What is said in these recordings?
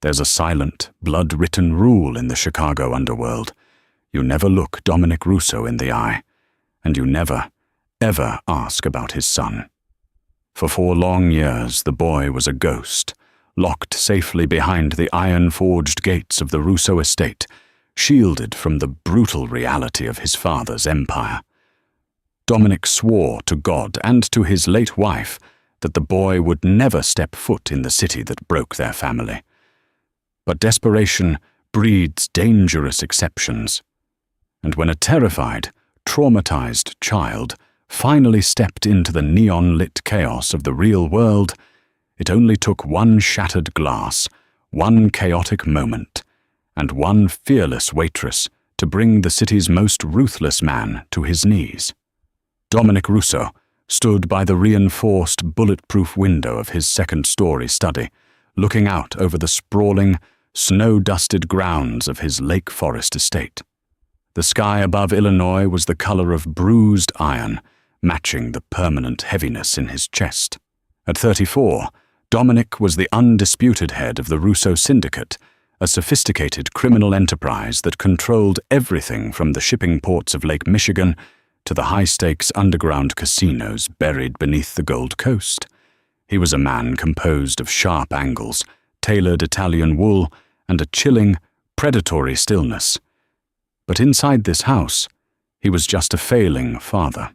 There's a silent, blood-written rule in the Chicago underworld. You never look Dominic Russo in the eye, and you never, ever ask about his son. For 4 long years, the boy was a ghost, locked safely behind the iron-forged gates of the Russo estate, shielded from the brutal reality of his father's empire. Dominic swore to God and to his late wife that the boy would never step foot in the city that broke their family. But desperation breeds dangerous exceptions, and when a terrified, traumatized child finally stepped into the neon-lit chaos of the real world, it only took one shattered glass, one chaotic moment, and one fearless waitress to bring the city's most ruthless man to his knees. Dominic Russo stood by the reinforced, bulletproof window of his second-story study, looking out over the sprawling, snow-dusted grounds of his Lake Forest estate. The sky above Illinois was the color of bruised iron, matching the permanent heaviness in his chest. At 34, Dominic was the undisputed head of the Russo Syndicate, a sophisticated criminal enterprise that controlled everything from the shipping ports of Lake Michigan to the high-stakes underground casinos buried beneath the Gold Coast. He was a man composed of sharp angles, tailored Italian wool, and a chilling, predatory stillness. But inside this house, he was just a failing father.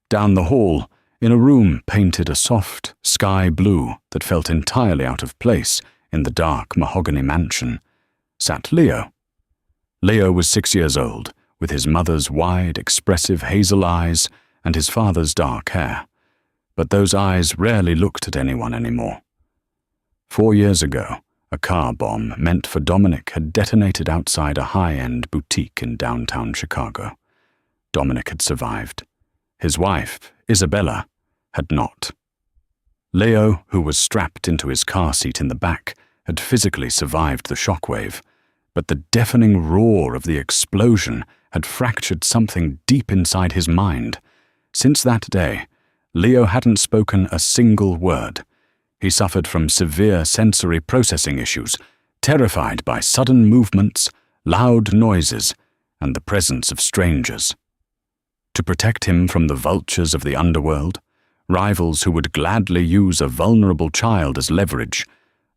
Down the hall, in a room painted a soft sky blue that felt entirely out of place in the dark mahogany mansion, sat Leo. Leo was 6 years old, with his mother's wide, expressive hazel eyes and his father's dark hair. But those eyes rarely looked at anyone anymore. 4 years ago, a car bomb meant for Dominic had detonated outside a high-end boutique in downtown Chicago. Dominic had survived. His wife, Isabella, had not. Leo, who was strapped into his car seat in the back, had physically survived the shockwave, but the deafening roar of the explosion had fractured something deep inside his mind. Since that day, Leo hadn't spoken a single word. He suffered from severe sensory processing issues, terrified by sudden movements, loud noises, and the presence of strangers. To protect him from the vultures of the underworld, rivals who would gladly use a vulnerable child as leverage,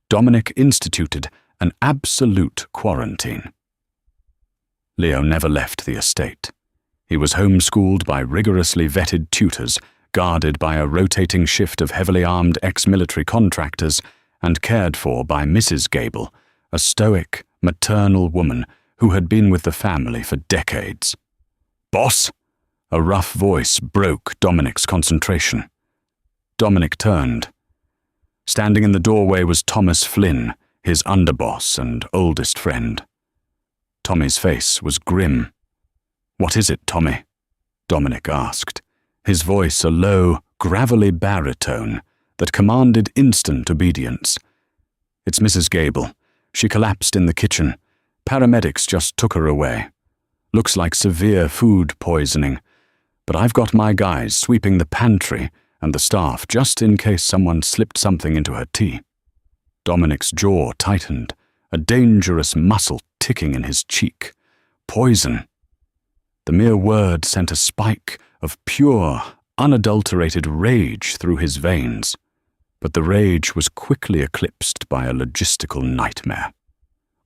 Dominic instituted an absolute quarantine. Leo never left the estate. He was homeschooled by rigorously vetted tutors, guarded by a rotating shift of heavily armed ex-military contractors, and cared for by Mrs. Gable, a stoic, maternal woman who had been with the family for decades. "Boss!" A rough voice broke Dominic's concentration. Dominic turned. Standing in the doorway was Thomas Flynn, his underboss and oldest friend. Tommy's face was grim. "What is it, Tommy?" Dominic asked, his voice a low, gravelly baritone that commanded instant obedience. "It's Mrs. Gable. She collapsed in the kitchen. Paramedics just took her away. Looks like severe food poisoning, but I've got my guys sweeping the pantry and the staff just in case someone slipped something into her tea." Dominic's jaw tightened, a dangerous muscle ticking in his cheek. Poison. The mere word sent a spike of pure, unadulterated rage through his veins, but the rage was quickly eclipsed by a logistical nightmare.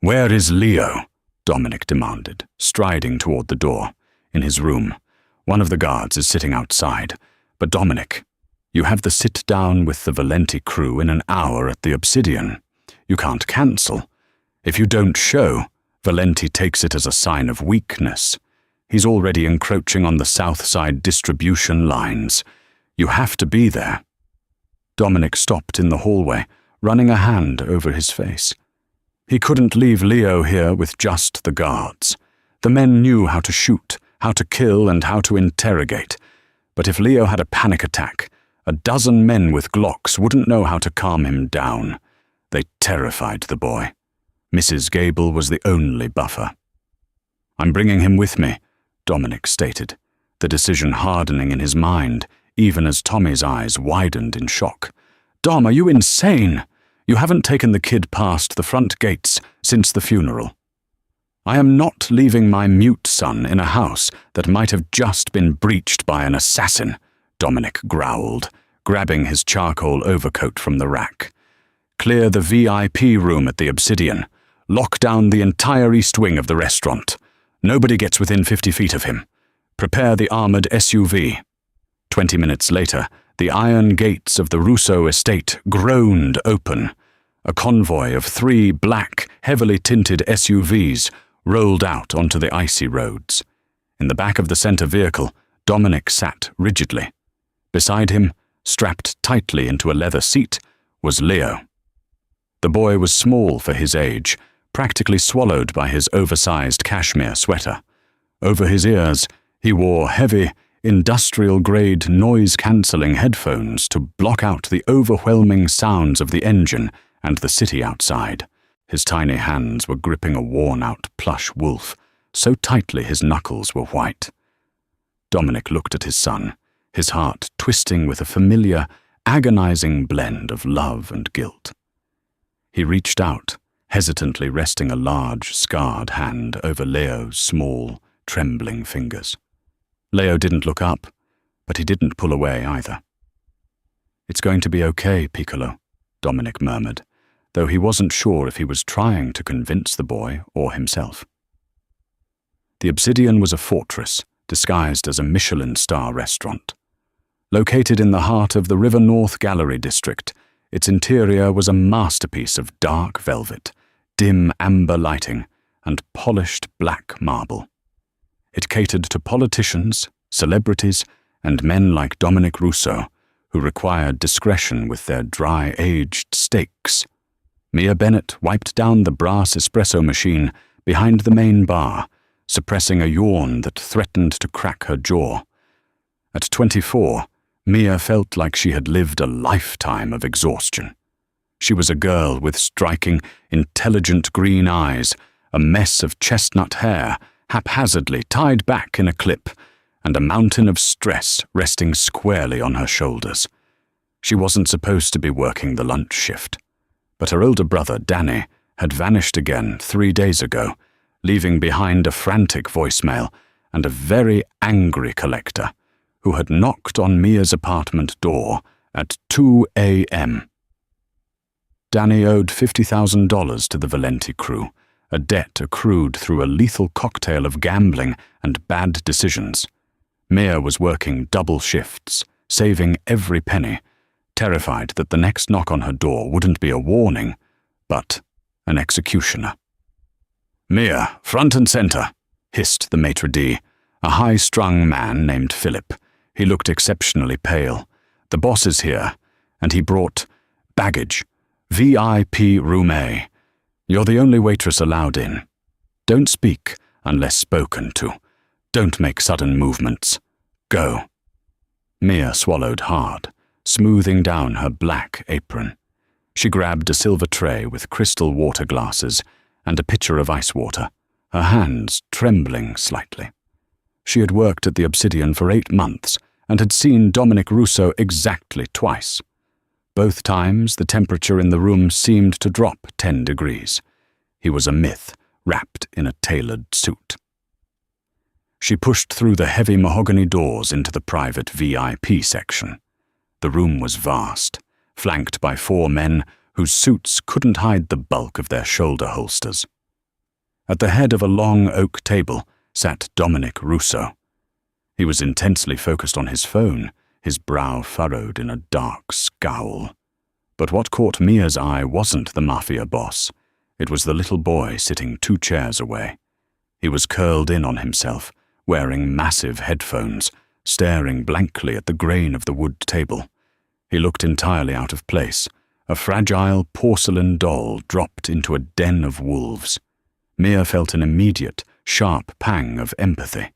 "Where is Leo?" Dominic demanded, striding toward the door. "In his room. One of the guards is sitting outside. But Dominic, you have the sit-down with the Valenti crew in an hour at the Obsidian. You can't cancel. If you don't show, Valenti takes it as a sign of weakness. He's already encroaching on the South Side distribution lines. You have to be there." Dominic stopped in the hallway, running a hand over his face. He couldn't leave Leo here with just the guards. The men knew how to shoot, how to kill, and how to interrogate. But if Leo had a panic attack, a dozen men with Glocks wouldn't know how to calm him down. They terrified the boy. Mrs. Gable was the only buffer. "I'm bringing him with me," Dominic stated, the decision hardening in his mind, even as Tommy's eyes widened in shock. "Dom, are you insane? You haven't taken the kid past the front gates since the funeral. I am not leaving my mute son in a house that might have just been breached by an assassin, Dominic growled, grabbing his charcoal overcoat from the rack. Clear the VIP room at the Obsidian. Lock down the entire east wing of the restaurant. Nobody gets within 50 feet of him. Prepare the armored SUV. 20 minutes later, the iron gates of the Russo estate groaned open. A convoy of 3 black, heavily tinted SUVs rolled out onto the icy roads. In the back of the center vehicle, Dominic sat rigidly. Beside him, strapped tightly into a leather seat, was Leo. The boy was small for his age, practically swallowed by his oversized cashmere sweater. Over his ears, he wore heavy, industrial-grade noise-cancelling headphones to block out the overwhelming sounds of the engine and the city outside. His tiny hands were gripping a worn-out plush wolf, so tightly his knuckles were white. Dominic looked at his son, his heart twisting with a familiar, agonizing blend of love and guilt. He reached out, hesitantly resting a large, scarred hand over Leo's small, trembling fingers. Leo didn't look up, but he didn't pull away either. "It's going to be okay, Piccolo," Dominic murmured, though he wasn't sure if he was trying to convince the boy or himself. The Obsidian was a fortress, disguised as a Michelin star restaurant. Located in the heart of the River North Gallery district, its interior was a masterpiece of dark velvet, dim amber lighting, and polished black marble. It catered to politicians, celebrities, and men like Dominic Russo, who required discretion with their dry-aged steaks. Mia Bennett wiped down the brass espresso machine behind the main bar, suppressing a yawn that threatened to crack her jaw. At 24, Mia felt like she had lived a lifetime of exhaustion. She was a girl with striking, intelligent green eyes, a mess of chestnut hair, haphazardly tied back in a clip, and a mountain of stress resting squarely on her shoulders. She wasn't supposed to be working the lunch shift, but her older brother, Danny, had vanished again 3 days ago, leaving behind a frantic voicemail and a very angry collector who had knocked on Mia's apartment door at 2 a.m. Danny owed $50,000 to the Valenti crew, a debt accrued through a lethal cocktail of gambling and bad decisions. Mia was working double shifts, saving every penny, terrified that the next knock on her door wouldn't be a warning, but an executioner. "Mia, front and center," hissed the maitre d', a high-strung man named Philip. He looked exceptionally pale. "The boss is here, and he brought baggage. VIP room A. You're the only waitress allowed in. Don't speak unless spoken to. Don't make sudden movements. Go." Mia swallowed hard, smoothing down her black apron. She grabbed a silver tray with crystal water glasses and a pitcher of ice water, her hands trembling slightly. She had worked at the Obsidian for 8 months and had seen Dominic Russo exactly twice. Both times the temperature in the room seemed to drop 10 degrees. He was a myth, wrapped in a tailored suit. She pushed through the heavy mahogany doors into the private VIP section. The room was vast, flanked by 4 men whose suits couldn't hide the bulk of their shoulder holsters. At the head of a long oak table sat Dominic Russo. He was intensely focused on his phone, his brow furrowed in a dark scowl. But what caught Mia's eye wasn't the Mafia boss. It was the little boy sitting 2 chairs away. He was curled in on himself, wearing massive headphones, staring blankly at the grain of the wood table. He looked entirely out of place, a fragile porcelain doll dropped into a den of wolves. Mia felt an immediate, sharp pang of empathy.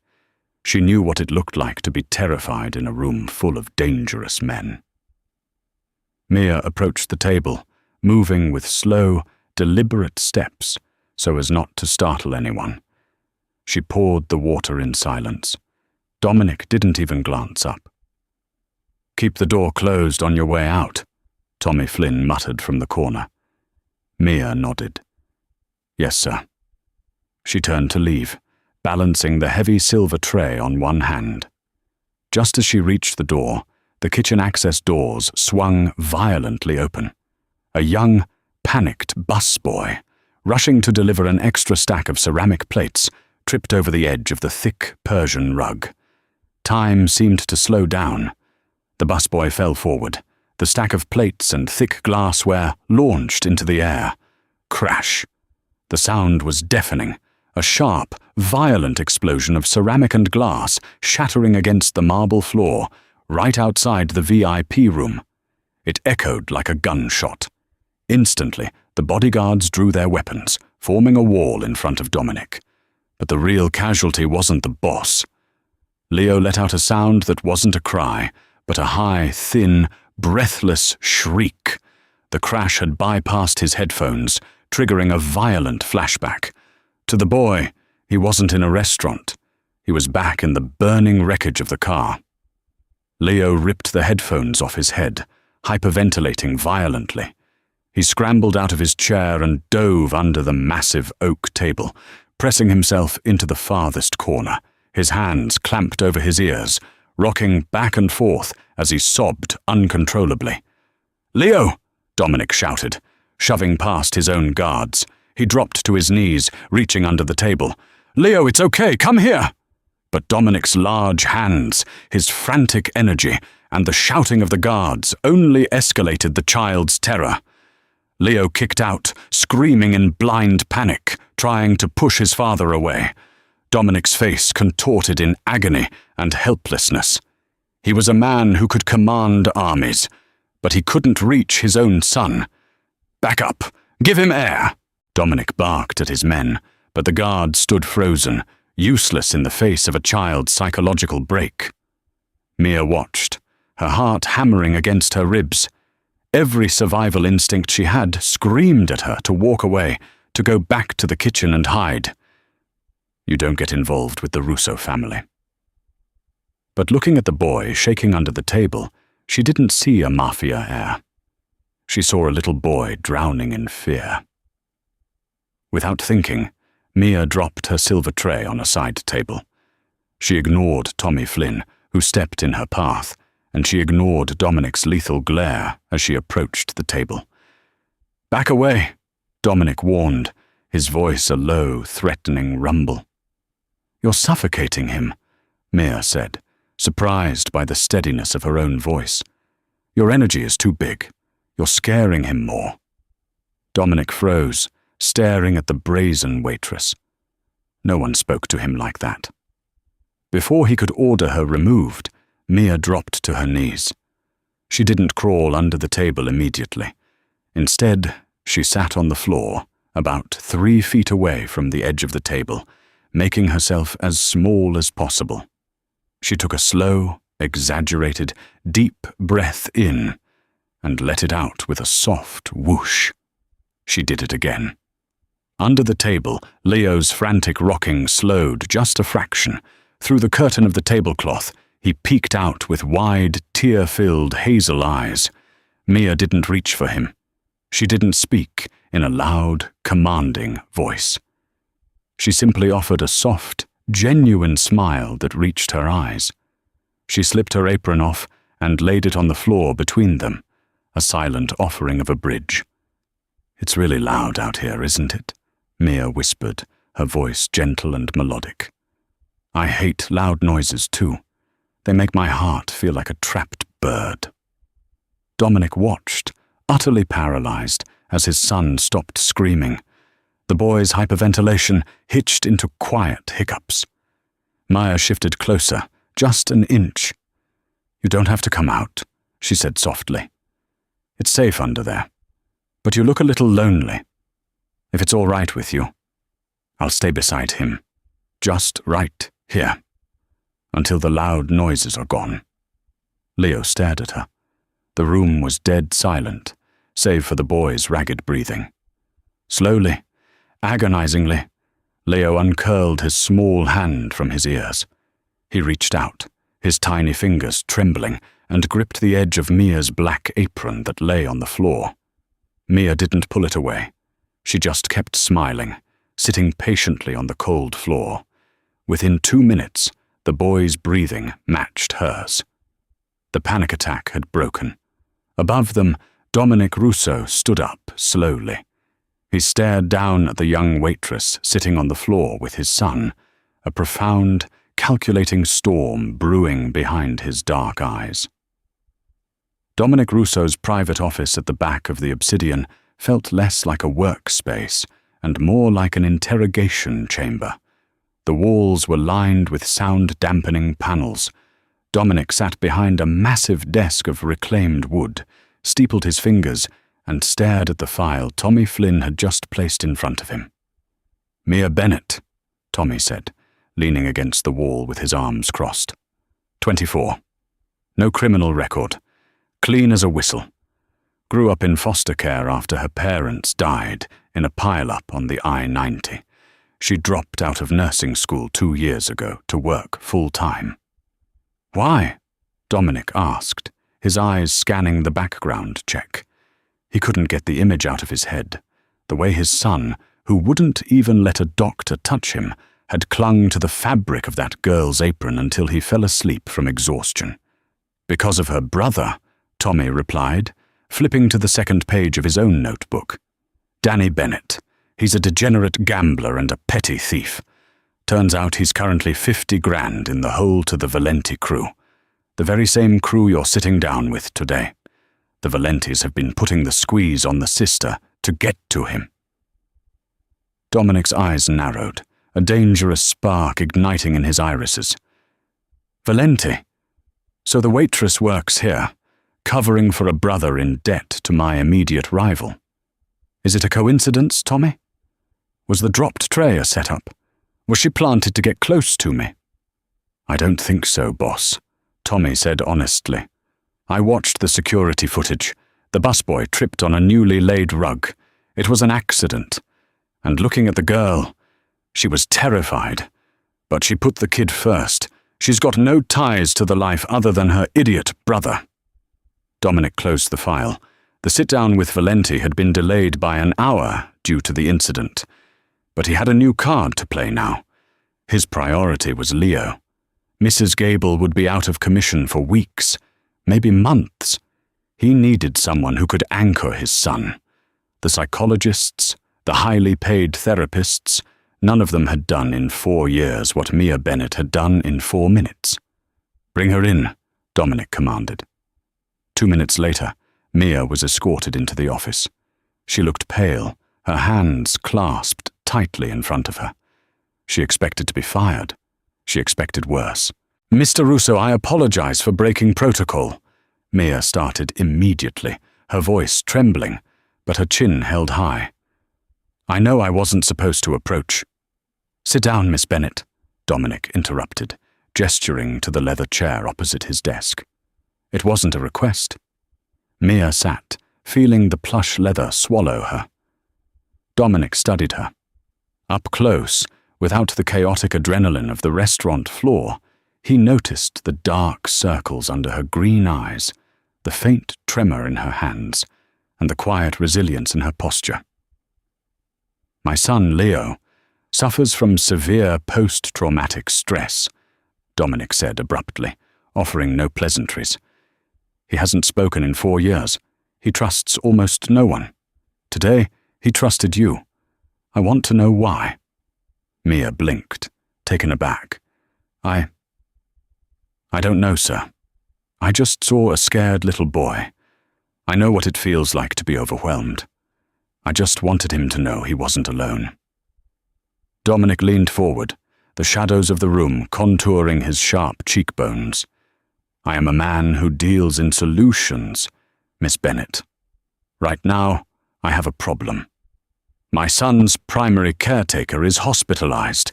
She knew what it looked like to be terrified in a room full of dangerous men. Mia approached the table, moving with slow, deliberate steps so as not to startle anyone. She poured the water in silence. Dominic didn't even glance up. "Keep the door closed on your way out," Tommy Flynn muttered from the corner. Mia nodded. Yes, sir. She turned to leave, balancing the heavy silver tray on one hand. Just as she reached the door, the kitchen access doors swung violently open. A young, panicked busboy, rushing to deliver an extra stack of ceramic plates, tripped over the edge of the thick Persian rug. Time seemed to slow down. The busboy fell forward. The stack of plates and thick glassware launched into the air. Crash. The sound was deafening, a sharp, violent explosion of ceramic and glass shattering against the marble floor, right outside the VIP room. It echoed like a gunshot. Instantly, the bodyguards drew their weapons, forming a wall in front of Dominic. But the real casualty wasn't the boss. Leo let out a sound that wasn't a cry, but a high, thin, breathless shriek. The crash had bypassed his headphones, triggering a violent flashback. To the boy, he wasn't in a restaurant. He was back in the burning wreckage of the car. Leo ripped the headphones off his head, hyperventilating violently. He scrambled out of his chair and dove under the massive oak table, pressing himself into the farthest corner, his hands clamped over his ears, rocking back and forth as he sobbed uncontrollably. "Leo!" Dominic shouted, shoving past his own guards. He dropped to his knees, reaching under the table. "Leo, it's okay, come here!" But Dominic's large hands, his frantic energy, and the shouting of the guards only escalated the child's terror. Leo kicked out, screaming in blind panic, trying to push his father away. Dominic's face contorted in agony and helplessness. He was a man who could command armies, but he couldn't reach his own son. "Back up! Give him air!" Dominic barked at his men, but the guards stood frozen, useless in the face of a child's psychological break. Mia watched, her heart hammering against her ribs. Every survival instinct she had screamed at her to walk away, to go back to the kitchen and hide. You don't get involved with the Russo family. But looking at the boy shaking under the table, she didn't see a Mafia heir. She saw a little boy drowning in fear. Without thinking, Mia dropped her silver tray on a side table. She ignored Tommy Flynn, who stepped in her path, and she ignored Dominic's lethal glare as she approached the table. "Back away," Dominic warned, his voice a low, threatening rumble. "You're suffocating him," Mia said, surprised by the steadiness of her own voice. "Your energy is too big. You're scaring him more." Dominic froze, staring at the brazen waitress. No one spoke to him like that. Before he could order her removed, Mia dropped to her knees. She didn't crawl under the table immediately. Instead, she sat on the floor, about 3 feet away from the edge of the table, making herself as small as possible. She took a slow, exaggerated, deep breath in and let it out with a soft whoosh. She did it again. Under the table, Leo's frantic rocking slowed just a fraction. Through the curtain of the tablecloth, he peeked out with wide, tear-filled hazel eyes. Mia didn't reach for him. She didn't speak in a loud, commanding voice. She simply offered a soft, genuine smile that reached her eyes. She slipped her apron off and laid it on the floor between them, a silent offering of a bridge. "It's really loud out here, isn't it?" Mia whispered, her voice gentle and melodic. "I hate loud noises too. They make my heart feel like a trapped bird." Dominic watched, utterly paralyzed, as his son stopped screaming. The boy's hyperventilation hitched into quiet hiccups. Maya shifted closer, just an inch. "You don't have to come out," she said softly. "It's safe under there. But you look a little lonely. If it's all right with you, I'll stay beside him. Just right here. Until the loud noises are gone." Leo stared at her. The room was dead silent, save for the boy's ragged breathing. Slowly, agonizingly, Leo uncurled his small hand from his ears. He reached out, his tiny fingers trembling, and gripped the edge of Mia's black apron that lay on the floor. Mia didn't pull it away. She just kept smiling, sitting patiently on the cold floor. Within 2 minutes, the boy's breathing matched hers. The panic attack had broken. Above them, Dominic Russo stood up slowly. He stared down at the young waitress sitting on the floor with his son, a profound, calculating storm brewing behind his dark eyes. Dominic Russo's private office at the back of the Obsidian felt less like a workspace and more like an interrogation chamber. The walls were lined with sound-dampening panels. Dominic sat behind a massive desk of reclaimed wood, steepled his fingers, and stared at the file Tommy Flynn had just placed in front of him. "Mia Bennett," Tommy said, leaning against the wall with his arms crossed. 24. No criminal record. Clean as a whistle. Grew up in foster care after her parents died in a pile-up on the I-90. She dropped out of nursing school 2 years ago to work full-time. "Why?" Dominic asked, his eyes scanning the background check. He couldn't get the image out of his head, the way his son, who wouldn't even let a doctor touch him, had clung to the fabric of that girl's apron until he fell asleep from exhaustion. "Because of her brother," Tommy replied, flipping to the second page of his own notebook. "Danny Bennett. He's a degenerate gambler and a petty thief. Turns out he's currently 50 grand in the hole to the Valenti crew. The very same crew you're sitting down with today. The Valentis have been putting the squeeze on the sister to get to him." Dominic's eyes narrowed, a dangerous spark igniting in his irises. "Valenti? So the waitress works here, covering for a brother in debt to my immediate rival. Is it a coincidence, Tommy? Was the dropped tray a setup? Was she planted to get close to me?" "I don't think so, boss," Tommy said honestly. "I watched the security footage. The busboy tripped on a newly laid rug. It was an accident. And looking at the girl, she was terrified. But she put the kid first. She's got no ties to the life other than her idiot brother." Dominic closed the file. The sit-down with Valenti had been delayed by an hour due to the incident. But he had a new card to play now. His priority was Leo. Mrs. Gable would be out of commission for weeks, maybe months. He needed someone who could anchor his son. The psychologists, the highly paid therapists, none of them had done in 4 years what Mia Bennett had done in 4 minutes. "Bring her in," Dominic commanded. 2 minutes later, Mia was escorted into the office. She looked pale, her hands clasped tightly in front of her. She expected to be fired. She expected worse. "Mr. Russo, I apologize for breaking protocol." Mia started immediately, her voice trembling, but her chin held high. "I know I wasn't supposed to approach." "Sit down, Miss Bennett," Dominic interrupted, gesturing to the leather chair opposite his desk. It wasn't a request. Mia sat, feeling the plush leather swallow her. Dominic studied her. Up close, without the chaotic adrenaline of the restaurant floor, he noticed the dark circles under her green eyes, the faint tremor in her hands, and the quiet resilience in her posture. "My son, Leo, suffers from severe post-traumatic stress," Dominic said abruptly, offering no pleasantries. "He hasn't spoken in 4 years. He trusts almost no one. Today, he trusted you. I want to know why." Mia blinked, taken aback. I don't know, sir. I just saw a scared little boy. I know what it feels like to be overwhelmed. I just wanted him to know he wasn't alone." Dominic leaned forward, the shadows of the room contouring his sharp cheekbones. "I am a man who deals in solutions, Miss Bennett. Right now, I have a problem. My son's primary caretaker is hospitalized.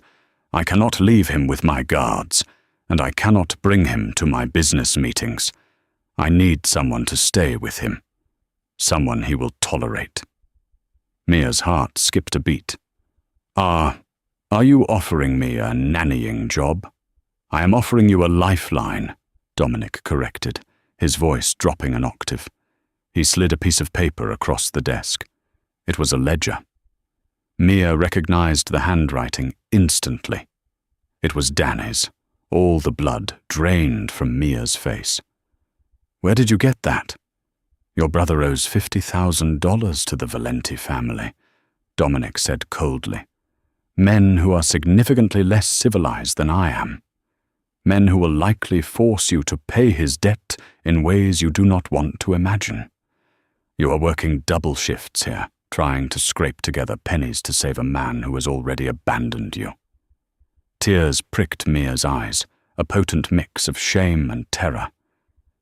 I cannot leave him with my guards, and I cannot bring him to my business meetings. I need someone to stay with him, someone he will tolerate." Mia's heart skipped a beat. Are you offering me a nannying job?" "I am offering you a lifeline," Dominic corrected, his voice dropping an octave. He slid a piece of paper across the desk. It was a ledger. Mia recognized the handwriting instantly. It was Danny's, all the blood drained from Mia's face. "Where did you get that?" "Your brother owes $50,000 to the Valenti family," Dominic said coldly. "Men who are significantly less civilized than I am. Men who will likely force you to pay his debt in ways you do not want to imagine. You are working double shifts here, trying to scrape together pennies to save a man who has already abandoned you." Tears pricked Mia's eyes, a potent mix of shame and terror.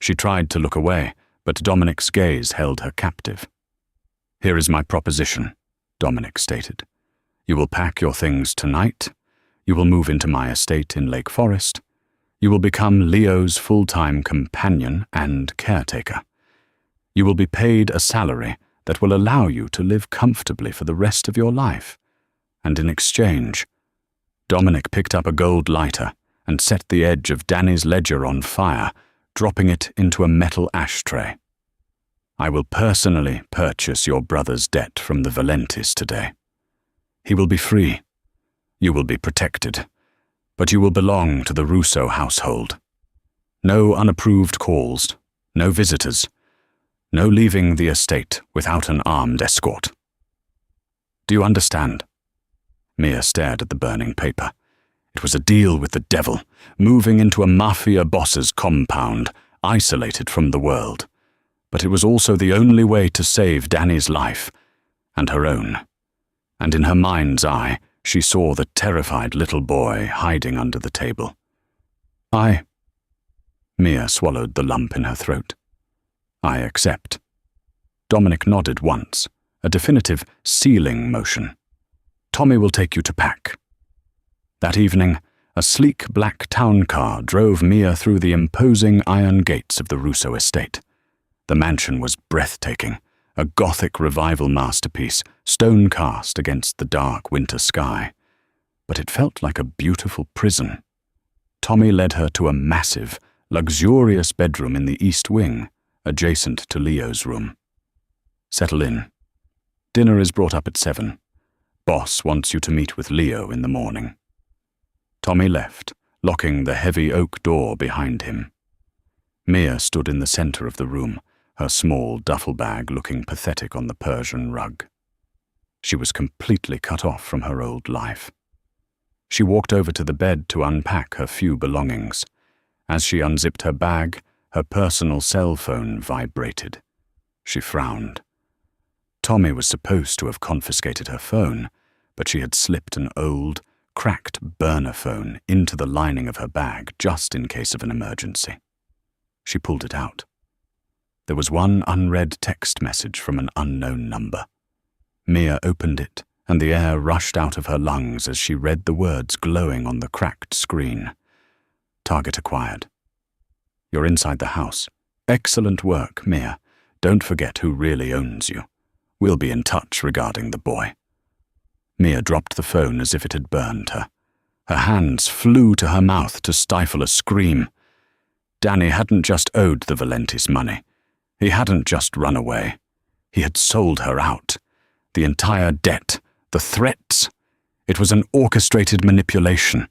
She tried to look away, but Dominic's gaze held her captive. "Here is my proposition," Dominic stated. "You will pack your things tonight. You will move into my estate in Lake Forest. You will become Leo's full-time companion and caretaker. You will be paid a salary that will allow you to live comfortably for the rest of your life. And in exchange," Dominic picked up a gold lighter and set the edge of Danny's ledger on fire, dropping it into a metal ashtray. "I will personally purchase your brother's debt from the Valentis today. He will be free. You will be protected. But you will belong to the Russo household. No unapproved calls, no visitors, no leaving the estate without an armed escort. Do you understand?" Mia stared at the burning paper. It was a deal with the devil, moving into a Mafia boss's compound, isolated from the world. But it was also the only way to save Danny's life, and her own. And in her mind's eye, she saw the terrified little boy hiding under the table. Mia swallowed the lump in her throat. "I accept." Dominic nodded once, a definitive sealing motion. "Tommy will take you to pack." That evening, a sleek black town car drove Mia through the imposing iron gates of the Russo estate. The mansion was breathtaking, a Gothic revival masterpiece, stone cast against the dark winter sky. But it felt like a beautiful prison. Tommy led her to a massive, luxurious bedroom in the east wing, adjacent to Leo's room. "Settle in. Dinner is brought up at 7. Boss wants you to meet with Leo in the morning." Tommy left, locking the heavy oak door behind him. Mia stood in the center of the room, her small duffel bag looking pathetic on the Persian rug. She was completely cut off from her old life. She walked over to the bed to unpack her few belongings. As she unzipped her bag, her personal cell phone vibrated. She frowned. Tommy was supposed to have confiscated her phone, but she had slipped an old, cracked burner phone into the lining of her bag just in case of an emergency. She pulled it out. There was one unread text message from an unknown number. Mia opened it, and the air rushed out of her lungs as she read the words glowing on the cracked screen. "Target acquired. You're inside the house. Excellent work, Mia. Don't forget who really owns you. We'll be in touch regarding the boy." Mia dropped the phone as if it had burned her. Her hands flew to her mouth to stifle a scream. Danny hadn't just owed the Valentis money. He hadn't just run away. He had sold her out. The entire debt, the threats. It was an orchestrated manipulation.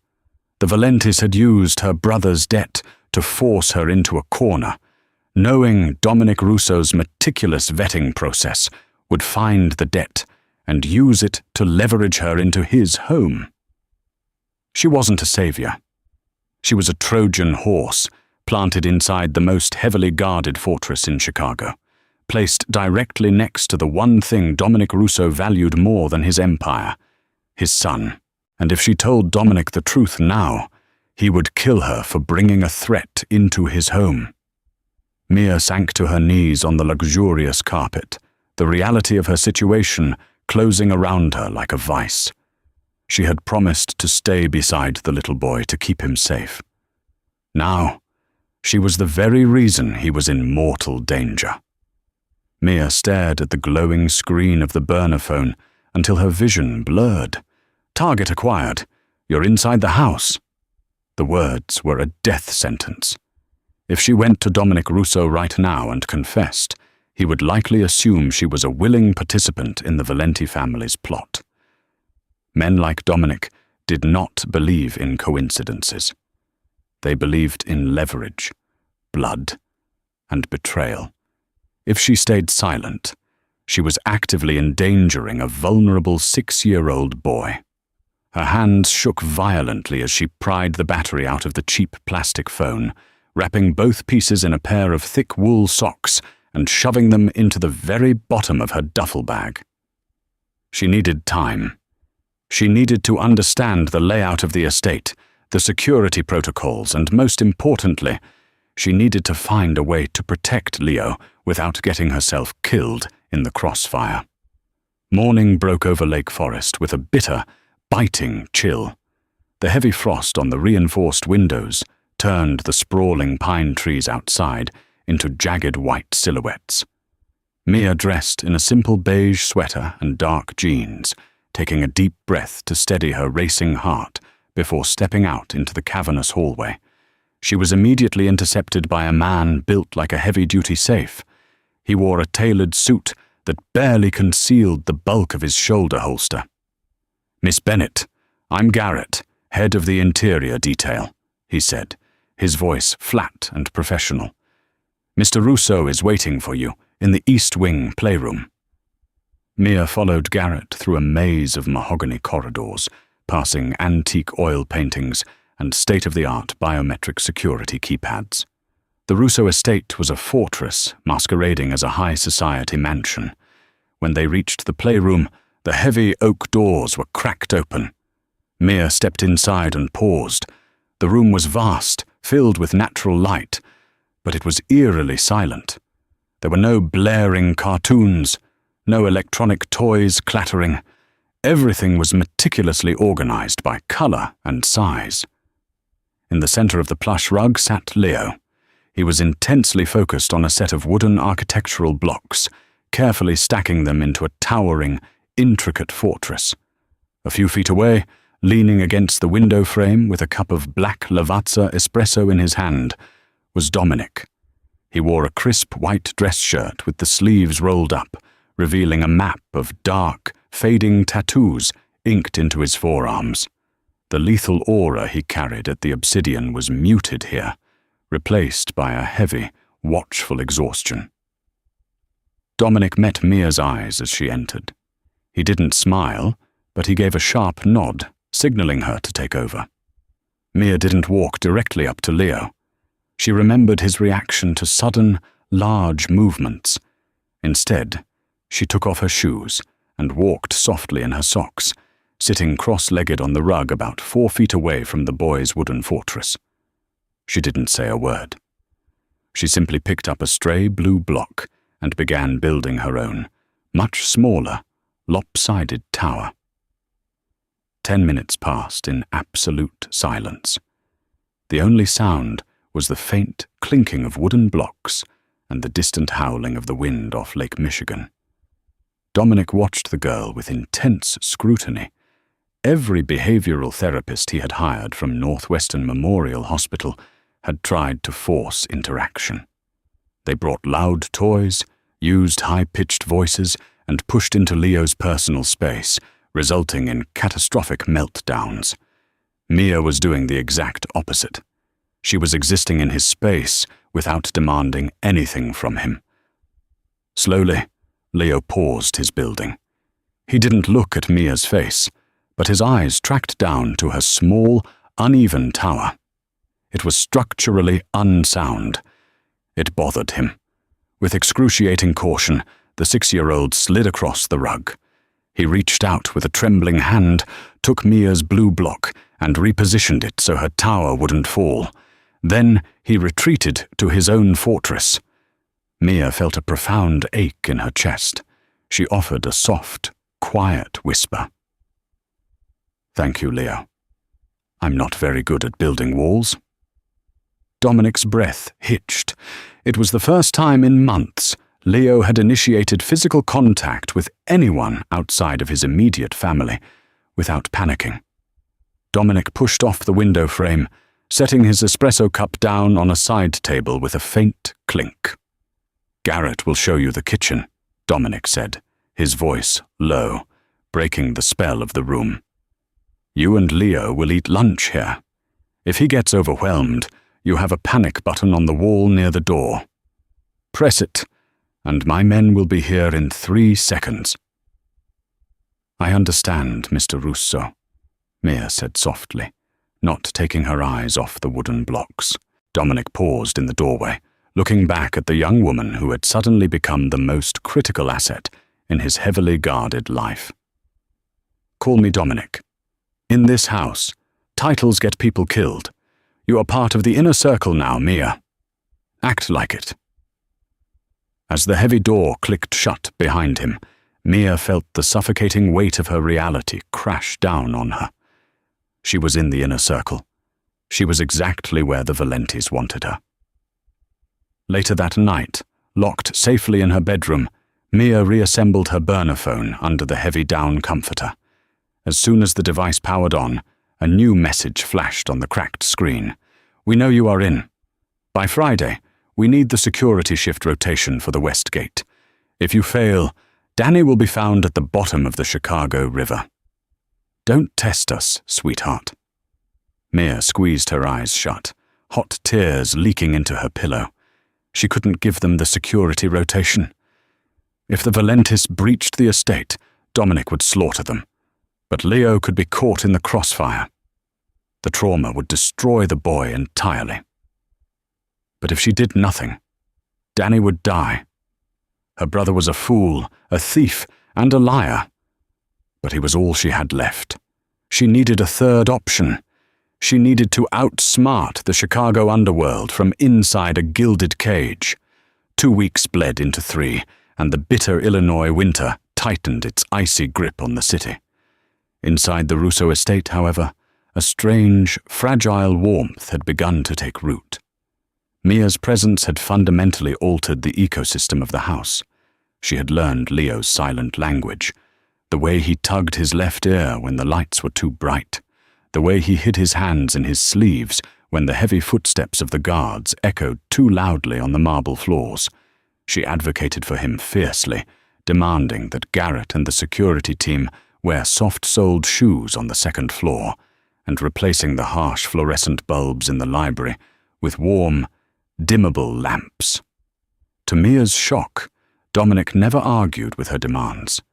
The Valentis had used her brother's debt to force her into a corner, knowing Dominic Russo's meticulous vetting process would find the debt and use it to leverage her into his home. She wasn't a savior. She was a Trojan horse, planted inside the most heavily guarded fortress in Chicago, placed directly next to the one thing Dominic Russo valued more than his empire, his son. And if she told Dominic the truth now, he would kill her for bringing a threat into his home. Mia sank to her knees on the luxurious carpet, the reality of her situation closing around her like a vice. She had promised to stay beside the little boy to keep him safe. Now, she was the very reason he was in mortal danger. Mia stared at the glowing screen of the burner phone until her vision blurred. "Target acquired. You're inside the house." The words were a death sentence. If she went to Dominic Russo right now and confessed, he would likely assume she was a willing participant in the Valenti family's plot. Men like Dominic did not believe in coincidences. They believed in leverage, blood, and betrayal. If she stayed silent, she was actively endangering a vulnerable 6-year-old boy. Her hands shook violently as she pried the battery out of the cheap plastic phone, wrapping both pieces in a pair of thick wool socks and shoving them into the very bottom of her duffel bag. She needed time. She needed to understand the layout of the estate, the security protocols, and most importantly, she needed to find a way to protect Leo without getting herself killed in the crossfire. Morning broke over Lake Forest with a bitter, biting chill. The heavy frost on the reinforced windows turned the sprawling pine trees outside into jagged white silhouettes. Mia dressed in a simple beige sweater and dark jeans, taking a deep breath to steady her racing heart before stepping out into the cavernous hallway. She was immediately intercepted by a man built like a heavy-duty safe. He wore a tailored suit that barely concealed the bulk of his shoulder holster. "Miss Bennett, I'm Garrett, head of the interior detail," he said, his voice flat and professional. "Mr. Russo is waiting for you in the East Wing playroom." Mia followed Garrett through a maze of mahogany corridors, passing antique oil paintings and state-of-the-art biometric security keypads. The Russo estate was a fortress masquerading as a high society mansion. When they reached the playroom, the heavy oak doors were cracked open. Mia stepped inside and paused. The room was vast, filled with natural light, but it was eerily silent. There were no blaring cartoons, no electronic toys clattering. Everything was meticulously organized by color and size. In the center of the plush rug sat Leo. He was intensely focused on a set of wooden architectural blocks, carefully stacking them into a towering, intricate fortress. A few feet away, leaning against the window frame with a cup of black Lavazza espresso in his hand, was Dominic. He wore a crisp white dress shirt with the sleeves rolled up, revealing a map of dark, fading tattoos inked into his forearms. The lethal aura he carried at the Obsidian was muted here, replaced by a heavy, watchful exhaustion. Dominic met Mia's eyes as she entered. He didn't smile, but he gave a sharp nod, signaling her to take over. Mia didn't walk directly up to Leo. She remembered his reaction to sudden, large movements. Instead, she took off her shoes and walked softly in her socks, sitting cross-legged on the rug about 4 feet away from the boy's wooden fortress. She didn't say a word. She simply picked up a stray blue block and began building her own, much smaller, lopsided tower. 10 minutes passed in absolute silence. The only sound was the faint clinking of wooden blocks and the distant howling of the wind off Lake Michigan. Dominic watched the girl with intense scrutiny. Every behavioral therapist he had hired from Northwestern Memorial Hospital had tried to force interaction. They brought loud toys, used high-pitched voices, and pushed into Leo's personal space, resulting in catastrophic meltdowns. Mia was doing the exact opposite. She was existing in his space without demanding anything from him. Slowly, Leo paused his building. He didn't look at Mia's face, but his eyes tracked down to her small, uneven tower. It was structurally unsound. It bothered him. With excruciating caution, the 6-year-old slid across the rug. He reached out with a trembling hand, took Mia's blue block, and repositioned it so her tower wouldn't fall. Then he retreated to his own fortress. Mia felt a profound ache in her chest. She offered a soft, quiet whisper. "Thank you, Leo. I'm not very good at building walls." Dominic's breath hitched. It was the first time in months Leo had initiated physical contact with anyone outside of his immediate family without panicking. Dominic pushed off the window frame, setting his espresso cup down on a side table with a faint clink. "Garrett will show you the kitchen," Dominic said, his voice low, breaking the spell of the room. You and Leo will eat lunch here. If he gets overwhelmed, you have a panic button on the wall near the door. Press it, and my men will be here in 3 seconds." "I understand, Mr. Russo," Mia said softly, not taking her eyes off the wooden blocks. Dominic paused in the doorway, looking back at the young woman who had suddenly become the most critical asset in his heavily guarded life. "Call me Dominic. In this house, titles get people killed. You are part of the inner circle now, Mia. Act like it." As the heavy door clicked shut behind him, Mia felt the suffocating weight of her reality crash down on her. She was in the inner circle. She was exactly where the Valentis wanted her. Later that night, locked safely in her bedroom, Mia reassembled her burner phone under the heavy down comforter. As soon as the device powered on, a new message flashed on the cracked screen. "We know you are in. By Friday, we need the security shift rotation for the West Gate. If you fail, Danny will be found at the bottom of the Chicago River. Don't test us, sweetheart." Mia squeezed her eyes shut, hot tears leaking into her pillow. She couldn't give them the security rotation. If the Valentis breached the estate, Dominic would slaughter them. But Leo could be caught in the crossfire. The trauma would destroy the boy entirely. But if she did nothing, Danny would die. Her brother was a fool, a thief, and a liar. But he was all she had left. She needed a third option. She needed to outsmart the Chicago underworld from inside a gilded cage. 2 weeks bled into 3, and the bitter Illinois winter tightened its icy grip on the city. Inside the Russo estate, however, a strange, fragile warmth had begun to take root. Mia's presence had fundamentally altered the ecosystem of the house. She had learned Leo's silent language, the way he tugged his left ear when the lights were too bright, the way he hid his hands in his sleeves when the heavy footsteps of the guards echoed too loudly on the marble floors. She advocated for him fiercely, demanding that Garrett and the security team wear soft-soled shoes on the 2nd floor, and replacing the harsh fluorescent bulbs in the library with warm, dimmable lamps. To Mia's shock, Dominic never argued with her demands.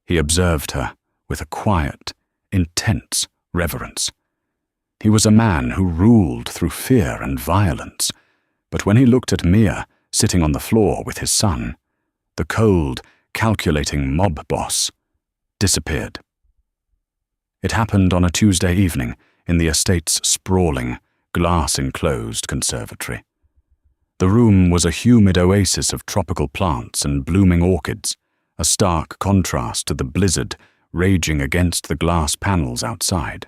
He observed her with a quiet, intense reverence. He was a man who ruled through fear and violence, but when he looked at Mia sitting on the floor with his son, the cold, calculating mob boss disappeared. It happened on a Tuesday evening in the estate's sprawling, glass-enclosed conservatory. The room was a humid oasis of tropical plants and blooming orchids, a stark contrast to the blizzard raging against the glass panels outside.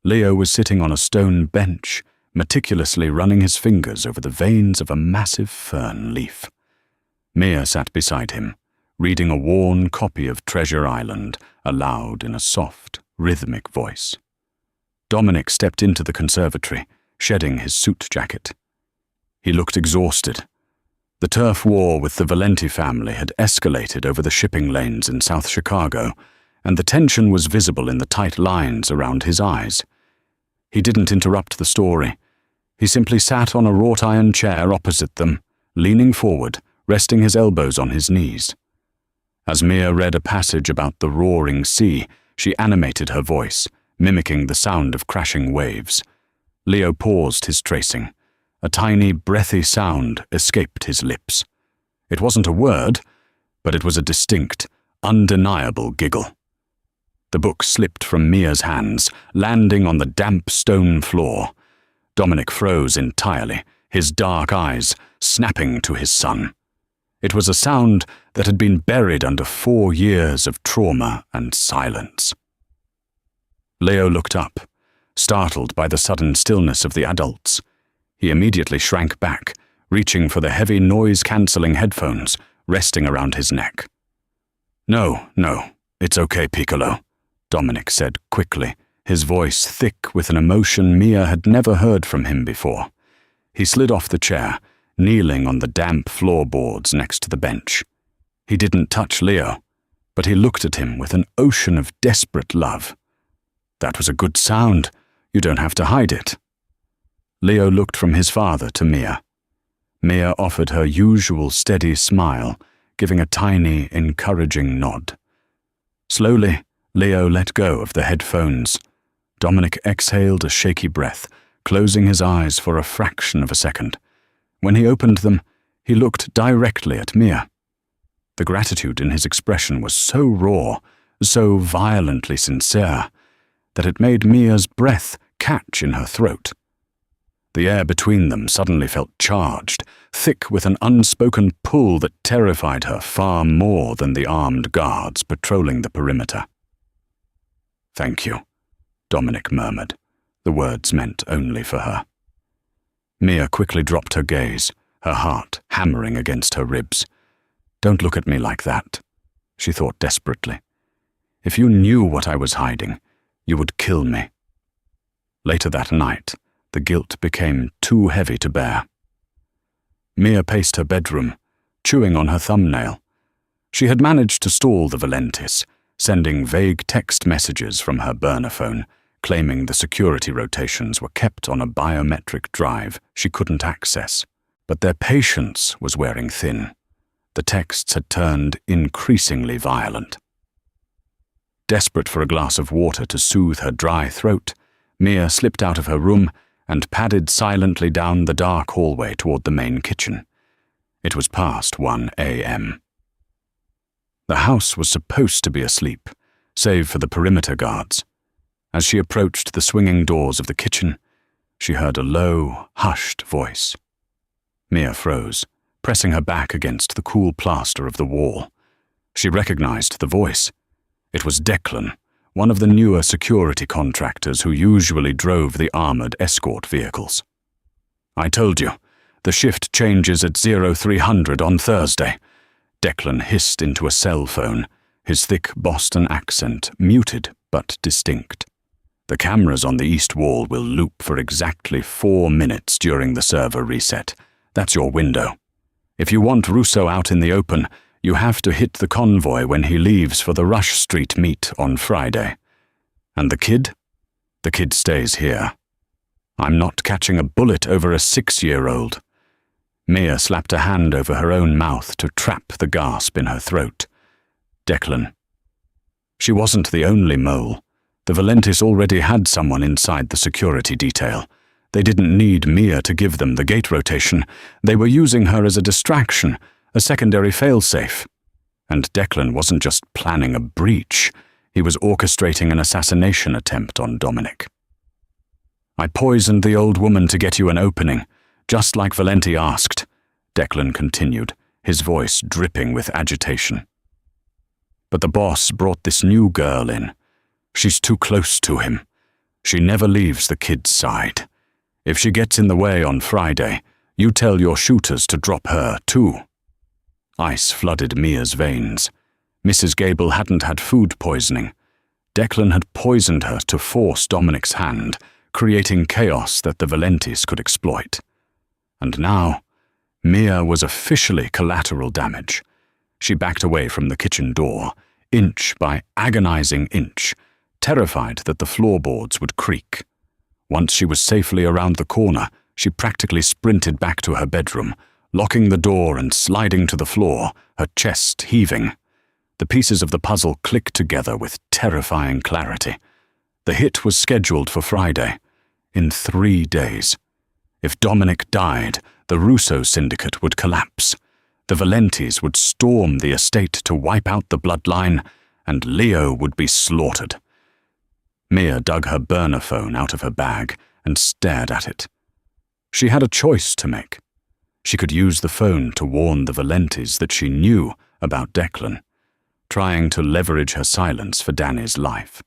Leo was sitting on a stone bench, meticulously running his fingers over the veins of a massive fern leaf. Mia sat beside him, reading a worn copy of Treasure Island aloud in a soft, rhythmic voice. Dominic stepped into the conservatory, shedding his suit jacket. He looked exhausted. The turf war with the Valenti family had escalated over the shipping lanes in South Chicago, and the tension was visible in the tight lines around his eyes. He didn't interrupt the story. He simply sat on a wrought-iron chair opposite them, leaning forward, resting his elbows on his knees. As Mia read a passage about the roaring sea, she animated her voice, mimicking the sound of crashing waves. Leo paused his tracing. A tiny, breathy sound escaped his lips. It wasn't a word, but it was a distinct, undeniable giggle. The book slipped from Mia's hands, landing on the damp stone floor. Dominic froze entirely, his dark eyes snapping to his son. It was a sound that had been buried under 4 years of trauma and silence. Leo looked up, startled by the sudden stillness of the adults. He immediately shrank back, reaching for the heavy noise-canceling headphones resting around his neck. No, it's okay, Piccolo," Dominic said quickly, his voice thick with an emotion Mia had never heard from him before. He slid off the chair, kneeling on the damp floorboards next to the bench. He didn't touch Leo, but he looked at him with an ocean of desperate love. That was a good sound. You don't have to hide it. Leo looked from his father to Mia. Mia offered her usual steady smile, giving a tiny, encouraging nod. Slowly, Leo let go of the headphones. Dominic exhaled a shaky breath, closing his eyes for a fraction of a second. When he opened them, he looked directly at Mia. The gratitude in his expression was so raw, so violently sincere, that it made Mia's breath catch in her throat. The air between them suddenly felt charged, thick with an unspoken pull that terrified her far more than the armed guards patrolling the perimeter. "Thank you," Dominic murmured. The words meant only for her. Mia quickly dropped her gaze, her heart hammering against her ribs. "Don't look at me like that," she thought desperately. "If you knew what I was hiding, you would kill me." Later that night, the guilt became too heavy to bear. Mia paced her bedroom, chewing on her thumbnail. She had managed to stall the Valentis, sending vague text messages from her burner phone, claiming the security rotations were kept on a biometric drive she couldn't access. But their patience was wearing thin. The texts had turned increasingly violent. Desperate for a glass of water to soothe her dry throat, Mia slipped out of her room and padded silently down the dark hallway toward the main kitchen. It was past 1 a.m. The house was supposed to be asleep, save for the perimeter guards. As she approached the swinging doors of the kitchen, she heard a low, hushed voice. Mia froze, pressing her back against the cool plaster of the wall. She recognized the voice. It was Declan, one of the newer security contractors who usually drove the armored escort vehicles. "I told you, the shift changes at 0300 on Thursday," Declan hissed into a cell phone, his thick Boston accent muted but distinct. "The cameras on the east wall will loop for exactly 4 minutes during the server reset. That's your window. If you want Russo out in the open, you have to hit the convoy when he leaves for the Rush Street meet on Friday. And the kid? The kid stays here. I'm not catching a bullet over a 6-year-old. Mia slapped a hand over her own mouth to trap the gasp in her throat. Declan. She wasn't the only mole. The Valentis already had someone inside the security detail. They didn't need Mia to give them the gate rotation. They were using her as a distraction, a secondary failsafe. And Declan wasn't just planning a breach. He was orchestrating an assassination attempt on Dominic. "I poisoned the old woman to get you an opening, just like Valenti asked," Declan continued, his voice dripping with agitation. "But the boss brought this new girl in. She's too close to him. She never leaves the kid's side. If she gets in the way on Friday, you tell your shooters to drop her too." Ice flooded Mia's veins. Mrs. Gable hadn't had food poisoning. Declan had poisoned her to force Dominic's hand, creating chaos that the Valentis could exploit. And now, Mia was officially collateral damage. She backed away from the kitchen door, inch by agonizing inch, terrified that the floorboards would creak. Once she was safely around the corner, she practically sprinted back to her bedroom, locking the door and sliding to the floor, her chest heaving. The pieces of the puzzle clicked together with terrifying clarity. The hit was scheduled for Friday, in 3 days. If Dominic died, the Russo syndicate would collapse. The Valentis would storm the estate to wipe out the bloodline, and Leo would be slaughtered. Mia dug her burner phone out of her bag and stared at it. She had a choice to make. She could use the phone to warn the Valentis that she knew about Declan, trying to leverage her silence for Danny's life.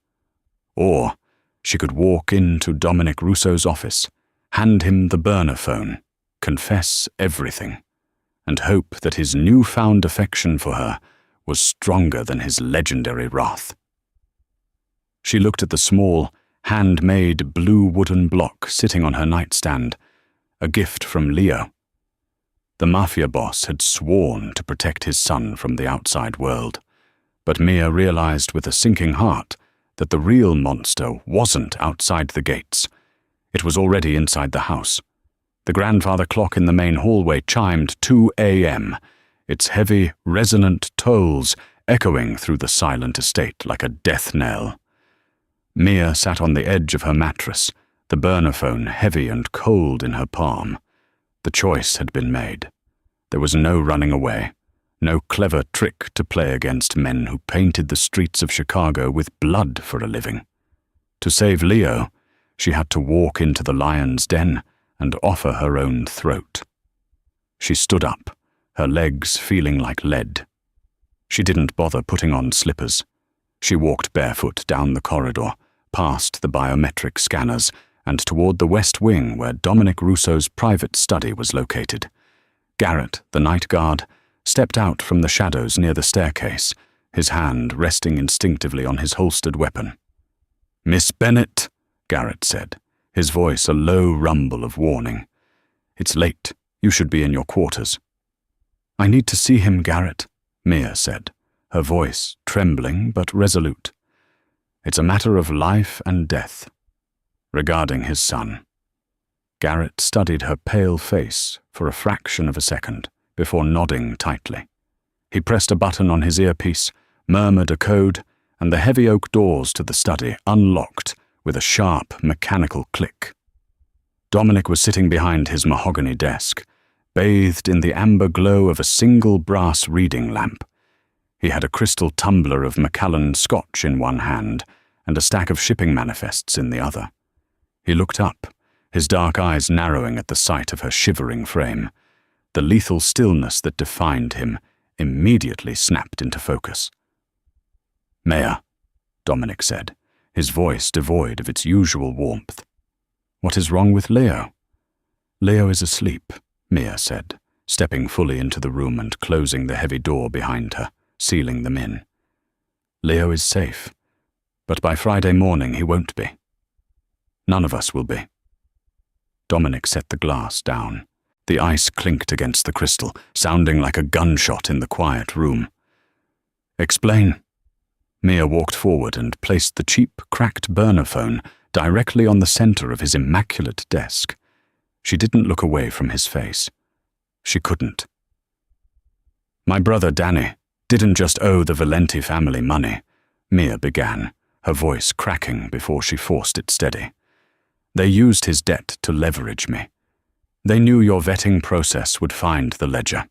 Or she could walk into Dominic Russo's office, hand him the burner phone, confess everything, and hope that his newfound affection for her was stronger than his legendary wrath. She looked at the small, handmade blue wooden block sitting on her nightstand, a gift from Leo. The Mafia boss had sworn to protect his son from the outside world, but Mia realized with a sinking heart that the real monster wasn't outside the gates. It was already inside the house. The grandfather clock in the main hallway chimed 2 a.m., its heavy, resonant tolls echoing through the silent estate like a death knell. Mia sat on the edge of her mattress, the burner phone heavy and cold in her palm. The choice had been made. There was no running away, no clever trick to play against men who painted the streets of Chicago with blood for a living. To save Leo, she had to walk into the lion's den and offer her own throat. She stood up, her legs feeling like lead. She didn't bother putting on slippers. She walked barefoot down the corridor, past the biometric scanners, and toward the west wing where Dominic Russo's private study was located. Garrett, the night guard, stepped out from the shadows near the staircase, his hand resting instinctively on his holstered weapon. "Miss Bennett," Garrett said, his voice a low rumble of warning. "It's late. You should be in your quarters." "I need to see him, Garrett," Mia said, her voice trembling but resolute. "It's a matter of life and death." Regarding his son. Garrett studied her pale face for a fraction of a second before nodding tightly. He pressed a button on his earpiece, murmured a code, and the heavy oak doors to the study unlocked with a sharp, mechanical click. Dominic was sitting behind his mahogany desk, bathed in the amber glow of a single brass reading lamp. He had a crystal tumbler of Macallan scotch in one hand and a stack of shipping manifests in the other. He looked up, his dark eyes narrowing at the sight of her shivering frame. The lethal stillness that defined him immediately snapped into focus. "Maya," Dominic said, his voice devoid of its usual warmth. "What is wrong with Leo?" "Leo is asleep," Mia said, stepping fully into the room and closing the heavy door behind her, sealing them in. "Leo is safe, but by Friday morning he won't be. None of us will be." Dominic set the glass down. The ice clinked against the crystal, sounding like a gunshot in the quiet room. "Explain." Mia walked forward and placed the cheap, cracked burner phone directly on the center of his immaculate desk. She didn't look away from his face. She couldn't. "My brother Danny didn't just owe the Valenti family money," Mia began, her voice cracking before she forced it steady. "They used his debt to leverage me. They knew your vetting process would find the ledger.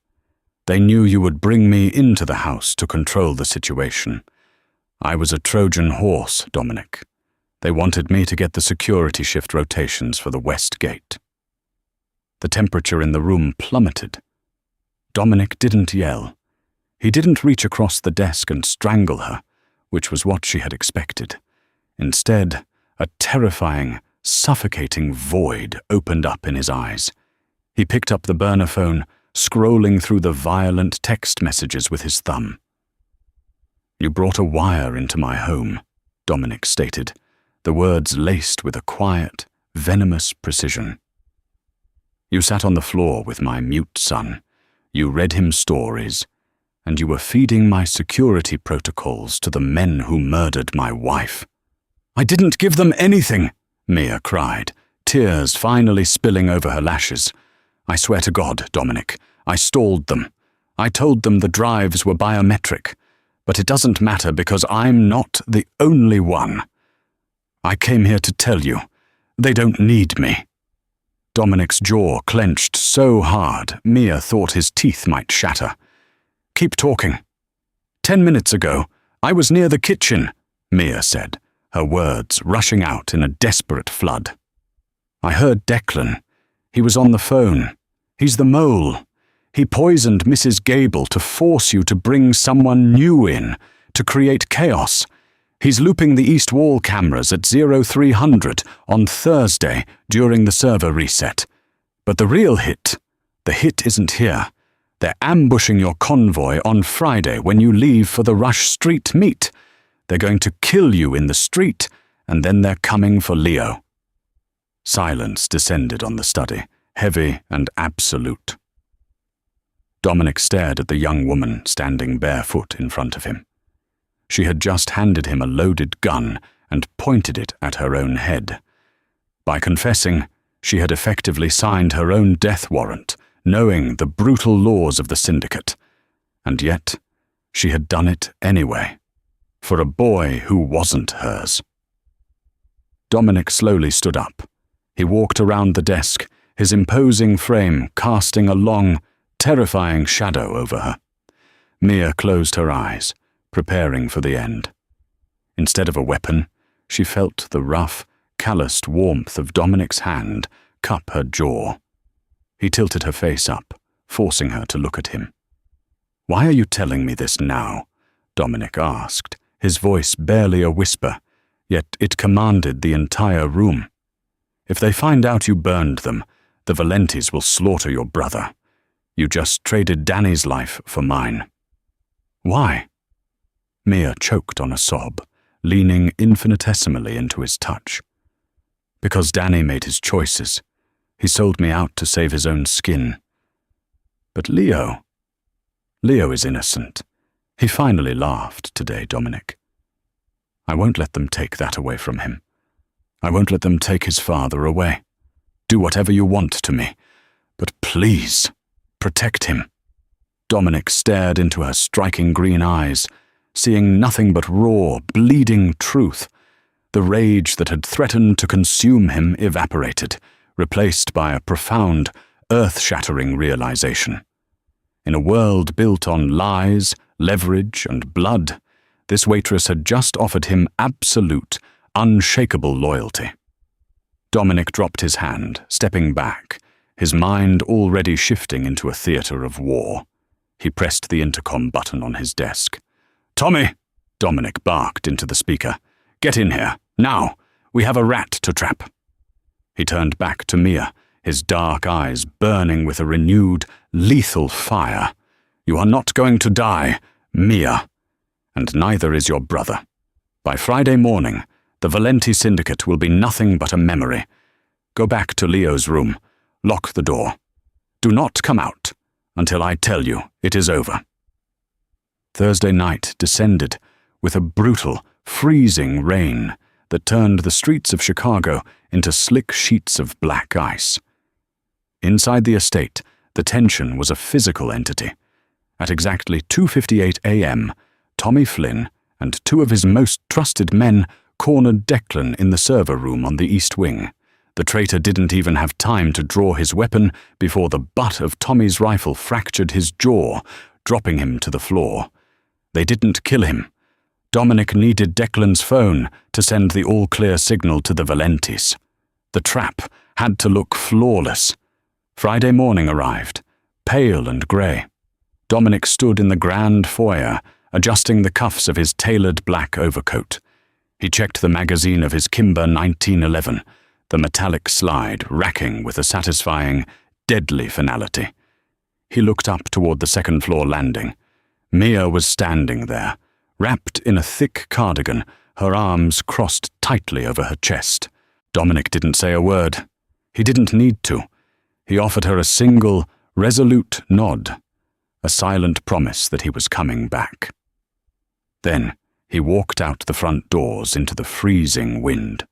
They knew you would bring me into the house to control the situation. I was a Trojan horse, Dominic. They wanted me to get the security shift rotations for the West Gate." The temperature in the room plummeted. Dominic didn't yell. He didn't reach across the desk and strangle her, which was what she had expected. Instead, a terrifying, suffocating void opened up in his eyes. He picked up the burner phone, scrolling through the violent text messages with his thumb. "You brought a wire into my home," Dominic stated, the words laced with a quiet, venomous precision. "You sat on the floor with my mute son. You read him stories, and you were feeding my security protocols to the men who murdered my wife." "I didn't give them anything," Mia cried, tears finally spilling over her lashes. "I swear to God, Dominic, I stalled them. I told them the drives were biometric, but it doesn't matter because I'm not the only one. I came here to tell you, they don't need me." Dominic's jaw clenched so hard, Mia thought his teeth might shatter. "Keep talking." 10 minutes ago, I was near the kitchen," Mia said, her words rushing out in a desperate flood. "I heard Declan. He was on the phone. He's the mole. He poisoned Mrs. Gable to force you to bring someone new in, to create chaos. He's looping the East Wall cameras at 0300 on Thursday during the server reset. But the real hit, the hit isn't here. They're ambushing your convoy on Friday when you leave for the Rush Street meet. They're going to kill you in the street, and then they're coming for Leo." Silence descended on the study, heavy and absolute. Dominic stared at the young woman standing barefoot in front of him. She had just handed him a loaded gun and pointed it at her own head. By confessing, she had effectively signed her own death warrant, knowing the brutal laws of the syndicate. And yet, she had done it anyway, for a boy who wasn't hers. Dominic slowly stood up. He walked around the desk, his imposing frame casting a long, terrifying shadow over her. Mia closed her eyes, preparing for the end. Instead of a weapon, she felt the rough, calloused warmth of Dominic's hand cup her jaw. He tilted her face up, forcing her to look at him. "Why are you telling me this now?" Dominic asked, his voice barely a whisper, yet it commanded the entire room. "If they find out you burned them, the Valentis will slaughter your brother. You just traded Danny's life for mine." "Why?" Mia choked on a sob, leaning infinitesimally into his touch. "Because Danny made his choices. He sold me out to save his own skin. But Leo is innocent. He finally laughed today, Dominic. I won't let them take that away from him. I won't let them take his father away. Do whatever you want to me, but please, protect him." Dominic stared into her striking green eyes, seeing nothing but raw, bleeding truth. The rage that had threatened to consume him evaporated, replaced by a profound, earth-shattering realization. In a world built on lies, leverage, and blood, this waitress had just offered him absolute, unshakable loyalty. Dominic dropped his hand, stepping back, his mind already shifting into a theater of war. He pressed the intercom button on his desk. "Tommy!" Dominic barked into the speaker. "Get in here, now! We have a rat to trap!" He turned back to Mia, his dark eyes burning with a renewed, lethal fire. "You are not going to die, Mia. And neither is your brother. By Friday morning, the Valenti Syndicate will be nothing but a memory. Go back to Leo's room. Lock the door. Do not come out until I tell you it is over." Thursday night descended with a brutal, freezing rain that turned the streets of Chicago into slick sheets of black ice. Inside the estate, the tension was a physical entity. At exactly 2:58 a.m., Tommy Flynn and two of his most trusted men cornered Declan in the server room on the east wing. The traitor didn't even have time to draw his weapon before the butt of Tommy's rifle fractured his jaw, dropping him to the floor. They didn't kill him. Dominic needed Declan's phone to send the all-clear signal to the Valentis. The trap had to look flawless. Friday morning arrived, pale and grey. Dominic stood in the grand foyer, adjusting the cuffs of his tailored black overcoat. He checked the magazine of his Kimber 1911, the metallic slide racking with a satisfying, deadly finality. He looked up toward the second-floor landing. Mia was standing there, wrapped in a thick cardigan, her arms crossed tightly over her chest. Dominic didn't say a word. He didn't need to. He offered her a single, resolute nod, a silent promise that he was coming back. Then he walked out the front doors into the freezing wind.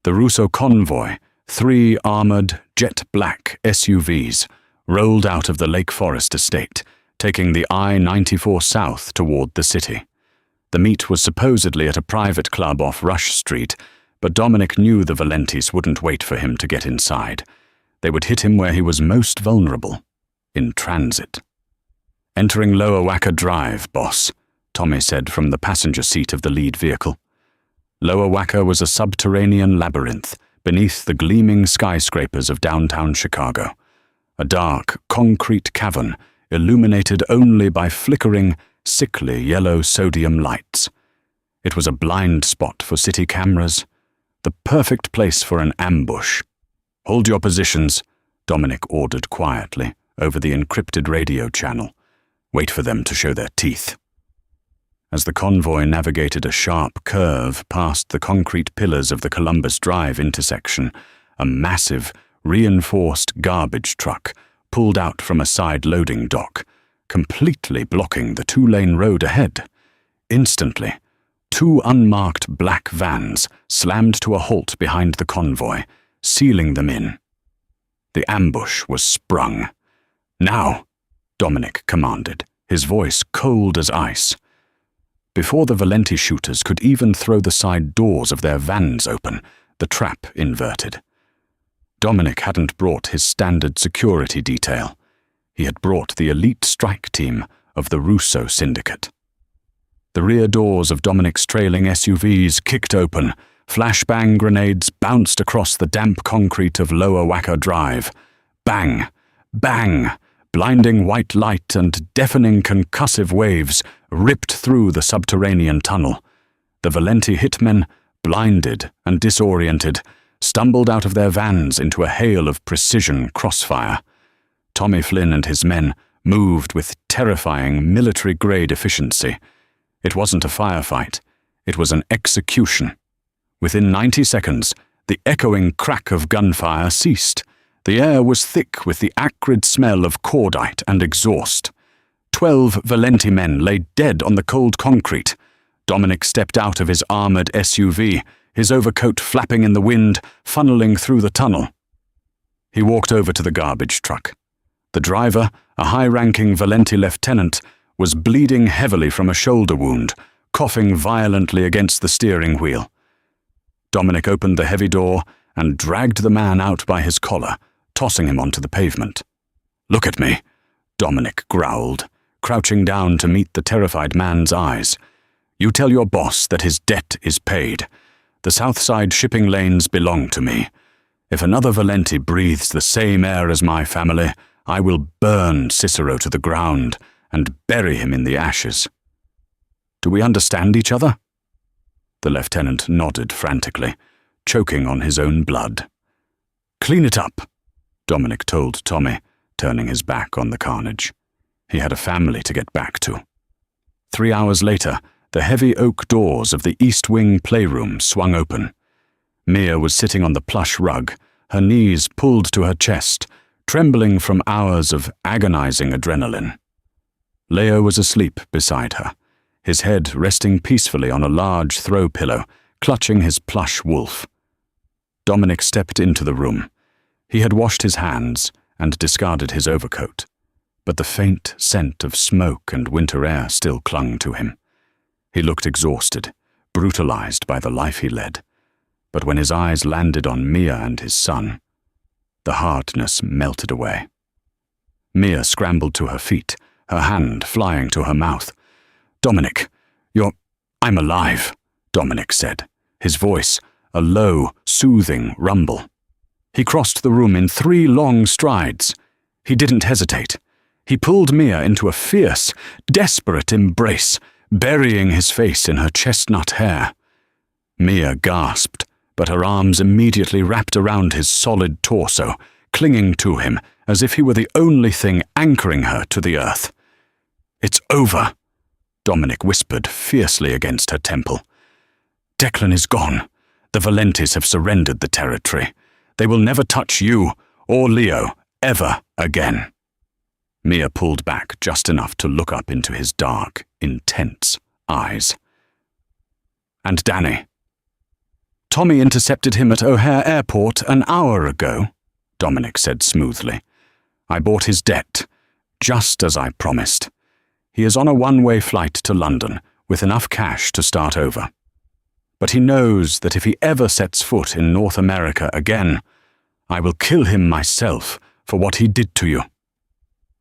The Russo convoy, 3 armored, jet-black SUVs, rolled out of the Lake Forest estate, taking the I-94 south toward the city. The meet was supposedly at a private club off Rush Street, but Dominic knew the Valentis wouldn't wait for him to get inside. They would hit him where he was most vulnerable, in transit. "Entering Lower Wacker Drive, boss," Tommy said from the passenger seat of the lead vehicle. Lower Wacker was a subterranean labyrinth beneath the gleaming skyscrapers of downtown Chicago, a dark, concrete cavern illuminated only by flickering, sickly yellow sodium lights. It was a blind spot for city cameras, the perfect place for an ambush. "Hold your positions," Dominic ordered quietly over the encrypted radio channel. "Wait for them to show their teeth." As the convoy navigated a sharp curve past the concrete pillars of the Columbus Drive intersection, a massive, reinforced garbage truck pulled out from a side loading dock, completely blocking the 2-lane road ahead. Instantly, 2 unmarked black vans slammed to a halt behind the convoy, sealing them in. The ambush was sprung. "Now," Dominic commanded, his voice cold as ice. Before the Valenti shooters could even throw the side doors of their vans open, the trap inverted. Dominic hadn't brought his standard security detail. He had brought the elite strike team of the Russo Syndicate. The rear doors of Dominic's trailing SUVs kicked open. Flashbang grenades bounced across the damp concrete of Lower Wacker Drive. Bang! Bang! Blinding white light and deafening concussive waves ripped through the subterranean tunnel. The Valenti hitmen, blinded and disoriented, stumbled out of their vans into a hail of precision crossfire. Tommy Flynn and his men moved with terrifying military-grade efficiency. It wasn't a firefight. It was an execution. Within 90 seconds, the echoing crack of gunfire ceased. The air was thick with the acrid smell of cordite and exhaust. 12 Valenti men lay dead on the cold concrete. Dominic stepped out of his armored SUV, his overcoat flapping in the wind, funneling through the tunnel. He walked over to the garbage truck. The driver, a high-ranking Valenti lieutenant, was bleeding heavily from a shoulder wound, coughing violently against the steering wheel. Dominic opened the heavy door and dragged the man out by his collar, tossing him onto the pavement. "Look at me," Dominic growled, crouching down to meet the terrified man's eyes. "You tell your boss that his debt is paid. The Southside shipping lanes belong to me. If another Valenti breathes the same air as my family, I will burn Cicero to the ground and bury him in the ashes. Do we understand each other?" The lieutenant nodded frantically, choking on his own blood. "Clean it up," Dominic told Tommy, turning his back on the carnage. He had a family to get back to. 3 hours later, the heavy oak doors of the East Wing playroom swung open. Mia was sitting on the plush rug, her knees pulled to her chest, trembling from hours of agonizing adrenaline. Leo was asleep beside her, his head resting peacefully on a large throw pillow, clutching his plush wolf. Dominic stepped into the room. He had washed his hands and discarded his overcoat, but the faint scent of smoke and winter air still clung to him. He looked exhausted, brutalized by the life he led, but when his eyes landed on Mia and his son, the hardness melted away. Mia scrambled to her feet, her hand flying to her mouth. "Dominic, I'm alive," Dominic said, his voice a low, soothing rumble. He crossed the room in 3 long strides. He didn't hesitate. He pulled Mia into a fierce, desperate embrace, burying his face in her chestnut hair. Mia gasped, but her arms immediately wrapped around his solid torso, clinging to him as if he were the only thing anchoring her to the earth. "It's over," Dominic whispered fiercely against her temple. "Declan is gone. The Valentis have surrendered the territory. They will never touch you or Leo ever again." Mia pulled back just enough to look up into his dark, intense eyes. "And Danny?" "Tommy intercepted him at O'Hare Airport an hour ago," Dominic said smoothly. "I bought his debt, just as I promised. He is on a one-way flight to London with enough cash to start over. But he knows that if he ever sets foot in North America again, I will kill him myself for what he did to you."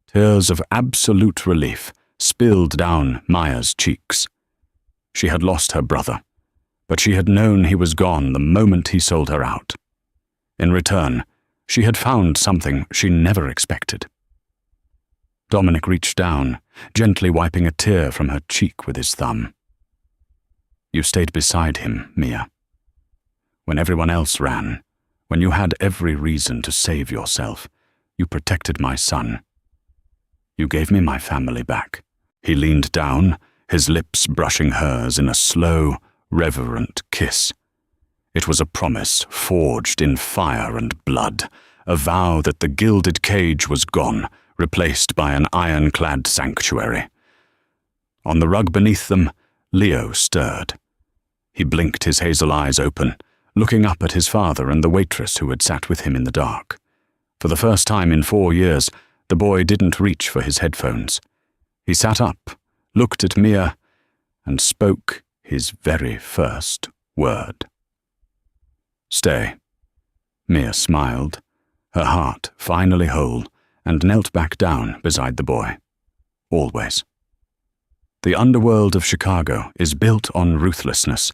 Tears of absolute relief spilled down Maya's cheeks. She had lost her brother, but she had known he was gone the moment he sold her out. In return, she had found something she never expected. Dominic reached down, gently wiping a tear from her cheek with his thumb. "You stayed beside him, Mia. When everyone else ran, when you had every reason to save yourself, you protected my son. You gave me my family back." He leaned down, his lips brushing hers in a slow, reverent kiss. It was a promise forged in fire and blood, a vow that the gilded cage was gone, replaced by an ironclad sanctuary. On the rug beneath them, Leo stirred. He blinked his hazel eyes open, looking up at his father and the waitress who had sat with him in the dark. For the first time in 4 years, the boy didn't reach for his headphones. He sat up, looked at Mia, and spoke his very first word. "Stay." Mia smiled, her heart finally whole, and knelt back down beside the boy. Always. The underworld of Chicago is built on ruthlessness,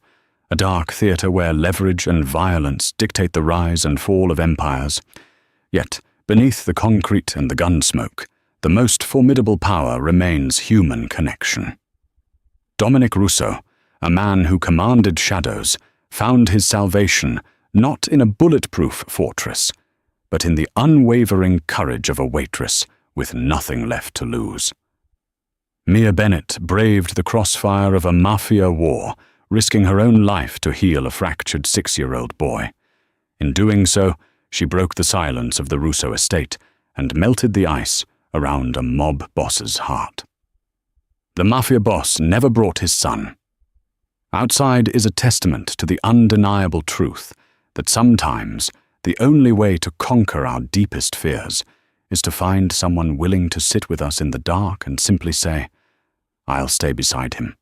a dark theater where leverage and violence dictate the rise and fall of empires. Yet, beneath the concrete and the gun smoke, the most formidable power remains human connection. Dominic Russo, a man who commanded shadows, found his salvation not in a bulletproof fortress, but in the unwavering courage of a waitress with nothing left to lose. Mia Bennett braved the crossfire of a Mafia war, risking her own life to heal a fractured 6-year-old boy. In doing so, she broke the silence of the Russo estate and melted the ice around a mob boss's heart. The Mafia boss never brought his son. Outside is a testament to the undeniable truth that sometimes the only way to conquer our deepest fears is to find someone willing to sit with us in the dark and simply say, "I'll stay beside him."